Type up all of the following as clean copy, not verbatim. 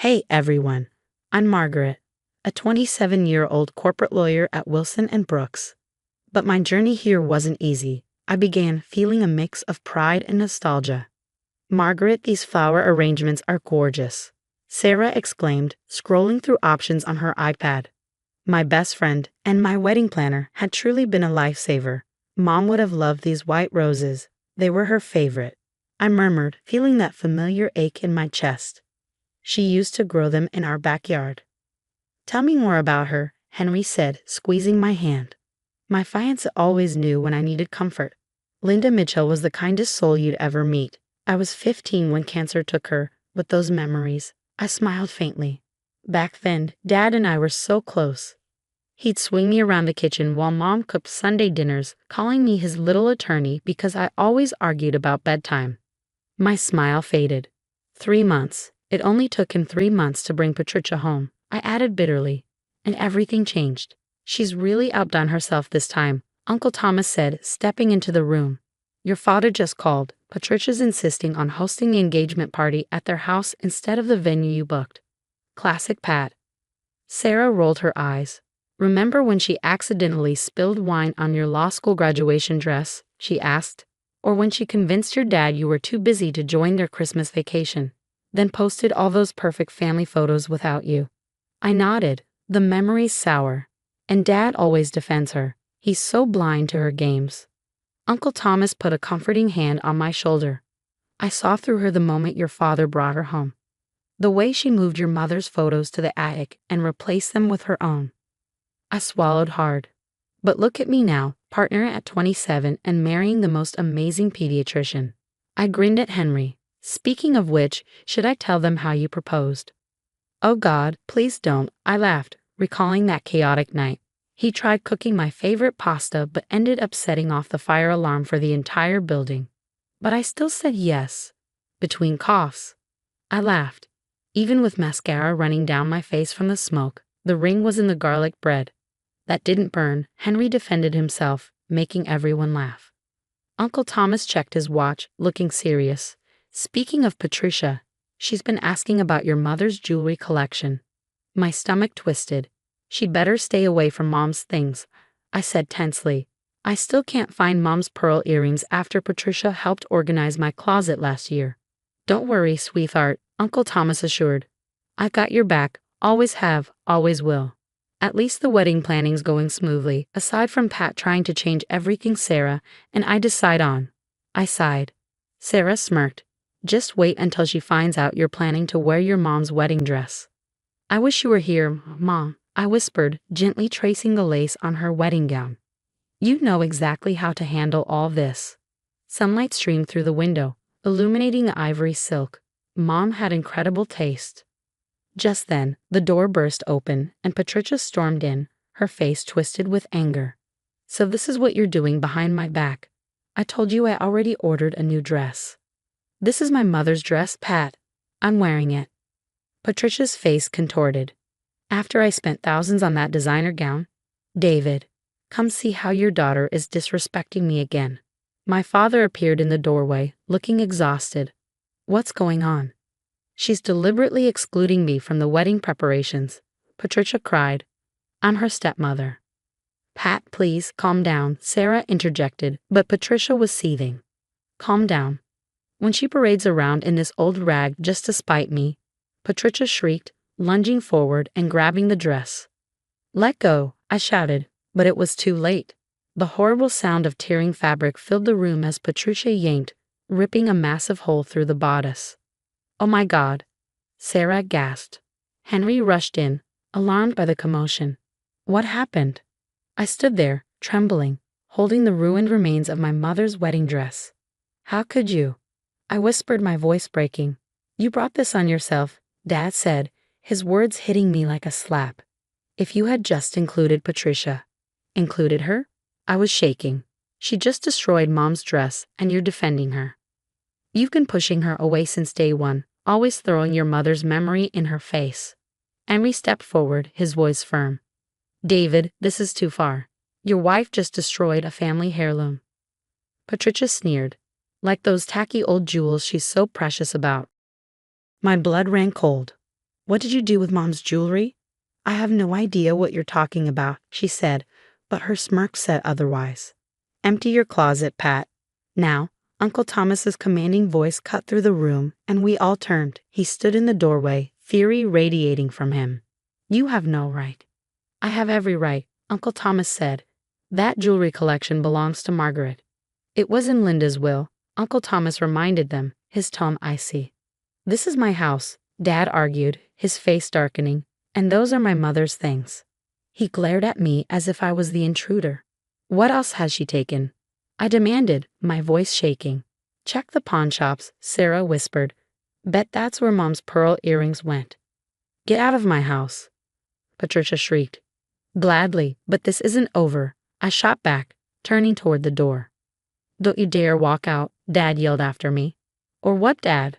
Hey everyone, I'm Margaret, a 27-year-old corporate lawyer at Wilson & Brooks. But my journey here wasn't easy. I began feeling a mix of pride and nostalgia. Margaret, these flower arrangements are gorgeous, Sarah exclaimed, scrolling through options on her iPad. My best friend and my wedding planner had truly been a lifesaver. Mom would have loved these white roses. They were her favorite. I murmured, feeling that familiar ache in my chest. She used to grow them in our backyard. Tell me more about her, Henry said, squeezing my hand. My fiancé always knew when I needed comfort. Linda Mitchell was the kindest soul you'd ever meet. I was 15 when cancer took her. With those memories, I smiled faintly. Back then, Dad and I were so close. He'd swing me around the kitchen while Mom cooked Sunday dinners, calling me his little attorney because I always argued about bedtime. My smile faded. 3 months. It only took him 3 months to bring Patricia home, I added bitterly. And everything changed. She's really outdone herself this time, Uncle Thomas said, stepping into the room. Your father just called. Patricia's insisting on hosting the engagement party at their house instead of the venue you booked. Classic Pat. Sarah rolled her eyes. Remember when she accidentally spilled wine on your law school graduation dress, she asked, or when she convinced your dad you were too busy to join their Christmas vacation, then posted all those perfect family photos without you. I nodded, the memories sour. And Dad always defends her. He's so blind to her games. Uncle Thomas put a comforting hand on my shoulder. I saw through her the moment your father brought her home. The way she moved your mother's photos to the attic and replaced them with her own. I swallowed hard. But look at me now, partner at 27 and marrying the most amazing pediatrician. I grinned at Henry. Speaking of which, should I tell them how you proposed? Oh God, please don't, I laughed, recalling that chaotic night. He tried cooking my favorite pasta but ended up setting off the fire alarm for the entire building. But I still said yes. Between coughs. I laughed. Even with mascara running down my face from the smoke, the ring was in the garlic bread. That didn't burn, Henry defended himself, making everyone laugh. Uncle Thomas checked his watch, looking serious. Speaking of Patricia, she's been asking about your mother's jewelry collection. My stomach twisted. She'd better stay away from Mom's things, I said tensely. I still can't find Mom's pearl earrings after Patricia helped organize my closet last year. Don't worry, sweetheart, Uncle Thomas assured. I've got your back, always have, always will. At least the wedding planning's going smoothly, aside from Pat trying to change everything Sarah and I decide on. I sighed. Sarah smirked. Just wait until she finds out you're planning to wear your mom's wedding dress. I wish you were here, Mom, I whispered, gently tracing the lace on her wedding gown. You know exactly how to handle all this. Sunlight streamed through the window, illuminating the ivory silk. Mom had incredible taste. Just then, the door burst open and Patricia stormed in, her face twisted with anger. So this is what you're doing behind my back. I told you I already ordered a new dress. This is my mother's dress, Pat. I'm wearing it. Patricia's face contorted. After I spent thousands on that designer gown? David, come see how your daughter is disrespecting me again. My father appeared in the doorway, looking exhausted. What's going on? She's deliberately excluding me from the wedding preparations, Patricia cried. I'm her stepmother. Pat, please, calm down, Sarah interjected, but Patricia was seething. Calm down. When she parades around in this old rag just to spite me, Patricia shrieked, lunging forward and grabbing the dress. Let go, I shouted, but it was too late. The horrible sound of tearing fabric filled the room as Patricia yanked, ripping a massive hole through the bodice. Oh my God, Sarah gasped. Henry rushed in, alarmed by the commotion. What happened? I stood there, trembling, holding the ruined remains of my mother's wedding dress. How could you? I whispered, my voice breaking. You brought this on yourself, Dad said, his words hitting me like a slap. If you had just included Patricia. Included her? I was shaking. She just destroyed Mom's dress, and you're defending her. You've been pushing her away since day one, always throwing your mother's memory in her face. Henry stepped forward, his voice firm. David, this is too far. Your wife just destroyed a family heirloom. Patricia sneered. Like those tacky old jewels she's so precious about. My blood ran cold. What did you do with Mom's jewelry? I have no idea what you're talking about, she said, but her smirk said otherwise. Empty your closet, Pat. Now, Uncle Thomas's commanding voice cut through the room, and we all turned. He stood in the doorway, fury radiating from him. You have no right. I have every right, Uncle Thomas said. That jewelry collection belongs to Margaret. It was in Linda's will, Uncle Thomas reminded them, his tone icy. This is my house, Dad argued, his face darkening, and those are my mother's things. He glared at me as if I was the intruder. What else has she taken? I demanded, my voice shaking. Check the pawn shops, Sarah whispered. Bet that's where Mom's pearl earrings went. Get out of my house, Patricia shrieked. Gladly, but this isn't over, I shot back, turning toward the door. Don't you dare walk out, Dad yelled after me. Or what, Dad?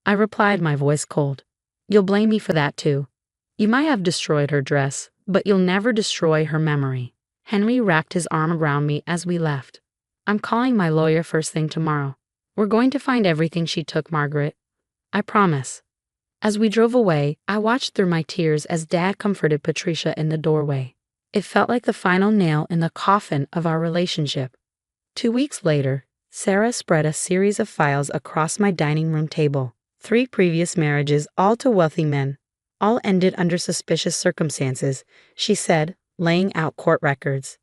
I replied, my voice cold. You'll blame me for that too. You might have destroyed her dress, but you'll never destroy her memory. Henry wrapped his arm around me as we left. I'm calling my lawyer first thing tomorrow. We're going to find everything she took, Margaret. I promise. As we drove away, I watched through my tears as Dad comforted Patricia in the doorway. It felt like the final nail in the coffin of our relationship. 2 weeks later, Sarah spread a series of files across my dining room table. 3 previous marriages, all to wealthy men. All ended under suspicious circumstances, she said, laying out court records.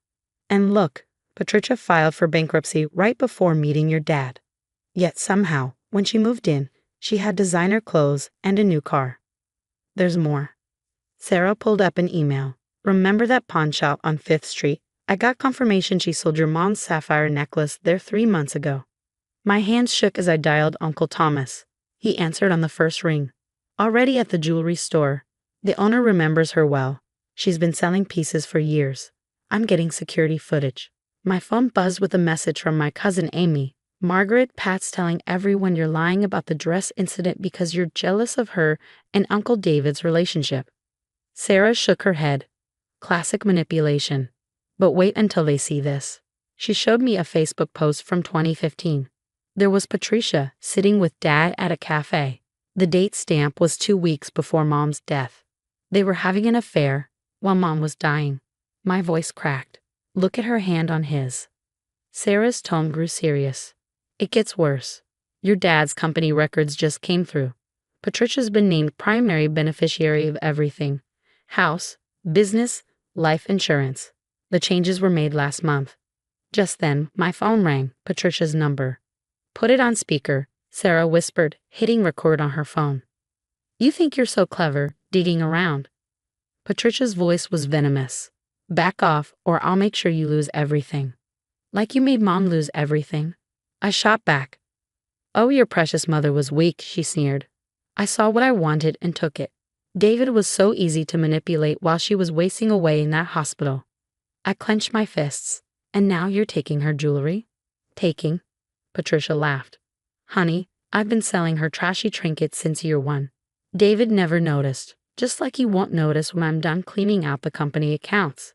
And look, Patricia filed for bankruptcy right before meeting your dad. Yet somehow, when she moved in, she had designer clothes and a new car. There's more. Sarah pulled up an email. Remember that pawn shop on 5th Street? I got confirmation she sold your mom's sapphire necklace there 3 months ago. My hands shook as I dialed Uncle Thomas. He answered on the first ring. Already at the jewelry store. The owner remembers her well. She's been selling pieces for years. I'm getting security footage. My phone buzzed with a message from my cousin Amy. Margaret, Pat's telling everyone you're lying about the dress incident because you're jealous of her and Uncle David's relationship. Sarah shook her head. Classic manipulation. But wait until they see this. She showed me a Facebook post from 2015. There was Patricia sitting with Dad at a cafe. The date stamp was 2 weeks before Mom's death. They were having an affair while Mom was dying. My voice cracked. Look at her hand on his. Sarah's tone grew serious. It gets worse. Your dad's company records just came through. Patricia's been named primary beneficiary of everything. House, business, life insurance. The changes were made last month. Just then, my phone rang, Patricia's number. Put it on speaker, Sarah whispered, hitting record on her phone. You think you're so clever, digging around. Patricia's voice was venomous. Back off, or I'll make sure you lose everything. Like you made Mom lose everything. I shot back. Oh, your precious mother was weak, she sneered. I saw what I wanted and took it. David was so easy to manipulate while she was wasting away in that hospital. I clenched my fists. And now you're taking her jewelry? Taking? Patricia laughed. Honey, I've been selling her trashy trinkets since year 1. David never noticed, just like he won't notice when I'm done cleaning out the company accounts.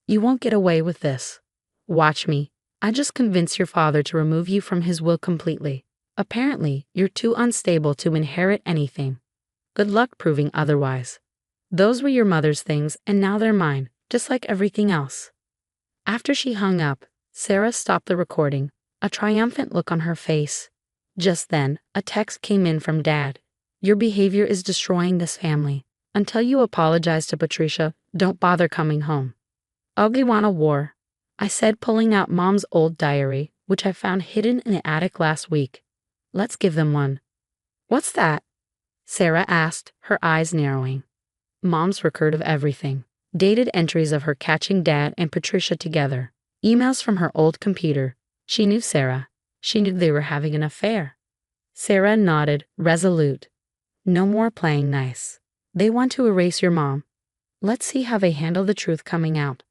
You won't get away with this. Watch me. I just convinced your father to remove you from his will completely. Apparently, you're too unstable to inherit anything. Good luck proving otherwise. Those were your mother's things, and now they're mine, just like everything else. After she hung up, Sarah stopped the recording, a triumphant look on her face. Just then, a text came in from Dad. Your behavior is destroying this family. Until you apologize to Patricia, don't bother coming home. Ugly want a war, I said, pulling out Mom's old diary, which I found hidden in the attic last week. Let's give them one. What's that? Sarah asked, her eyes narrowing. Mom's record of everything. Dated entries of her catching Dad and Patricia together. Emails from her old computer. She knew Sarah. She knew they were having an affair. Sarah nodded, resolute. No more playing nice. They want to erase your mom. Let's see how they handle the truth coming out.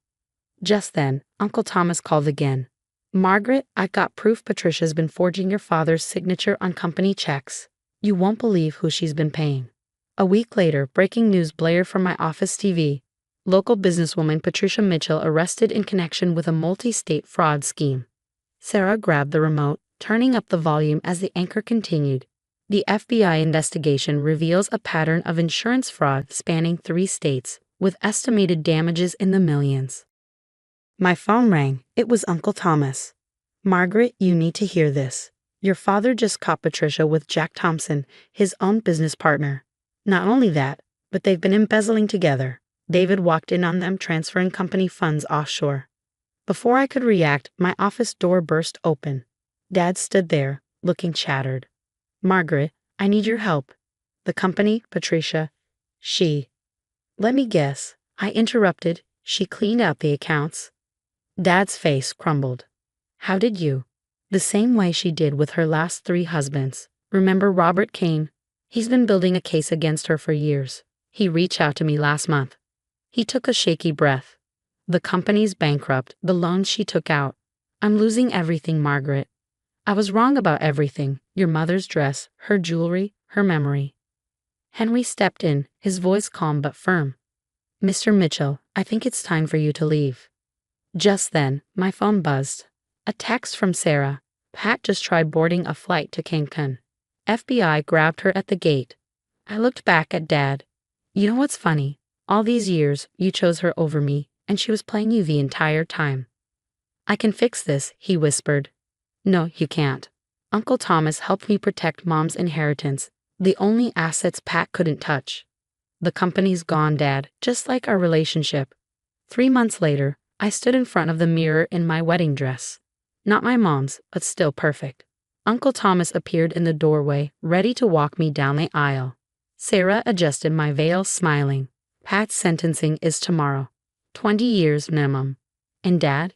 Just then, Uncle Thomas called again. Margaret, I got proof Patricia's been forging your father's signature on company checks. You won't believe who she's been paying. A week later, breaking news blared from my office TV. Local businesswoman Patricia Mitchell arrested in connection with a multi-state fraud scheme. Sarah grabbed the remote, turning up the volume as the anchor continued. The FBI investigation reveals a pattern of insurance fraud spanning 3 states, with estimated damages in the millions. My phone rang. It was Uncle Thomas. Margaret, you need to hear this. Your father just caught Patricia with Jack Thompson, his own business partner. Not only that, but they've been embezzling together. David walked in on them transferring company funds offshore. Before I could react, my office door burst open. Dad stood there, looking shattered. Margaret, I need your help. The company, Patricia, she. Let me guess. I interrupted. She cleaned out the accounts. Dad's face crumbled. How did you? The same way she did with her last 3 husbands. Remember Robert Kane? He's been building a case against her for years. He reached out to me last month. He took a shaky breath. The company's bankrupt, the loans she took out. I'm losing everything, Margaret. I was wrong about everything. Your mother's dress, her jewelry, her memory. Henry stepped in, his voice calm but firm. Mr. Mitchell, I think it's time for you to leave. Just then, my phone buzzed. A text from Sarah. Pat just tried boarding a flight to Cancun. FBI grabbed her at the gate. I looked back at Dad. You know what's funny? All these years, you chose her over me, and she was playing you the entire time. I can fix this, he whispered. No, you can't. Uncle Thomas helped me protect Mom's inheritance, the only assets Pat couldn't touch. The company's gone, Dad, just like our relationship. 3 months later, I stood in front of the mirror in my wedding dress. Not my mom's, but still perfect. Uncle Thomas appeared in the doorway, ready to walk me down the aisle. Sarah adjusted my veil, smiling. Pat's sentencing is tomorrow. 20 years minimum. And Dad?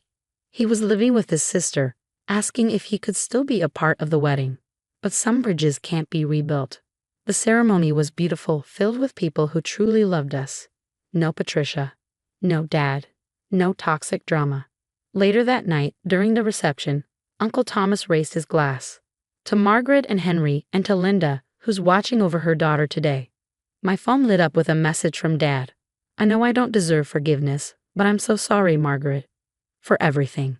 He was living with his sister, asking if he could still be a part of the wedding. But some bridges can't be rebuilt. The ceremony was beautiful, filled with people who truly loved us. No Patricia. No Dad. No toxic drama. Later that night, during the reception, Uncle Thomas raised his glass. To Margaret and Henry, and to Linda, who's watching over her daughter today. My phone lit up with a message from Dad. I know I don't deserve forgiveness, but I'm so sorry, Margaret. For everything.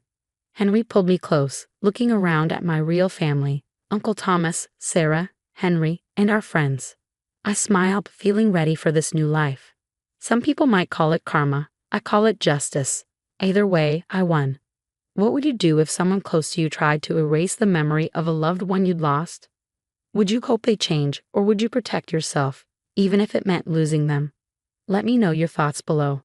Henry pulled me close, looking around at my real family, Uncle Thomas, Sarah, Henry, and our friends. I smiled, feeling ready for this new life. Some people might call it karma. I call it justice. Either way, I won. What would you do if someone close to you tried to erase the memory of a loved one you'd lost? Would you hope they change, or would you protect yourself, even if it meant losing them? Let me know your thoughts below.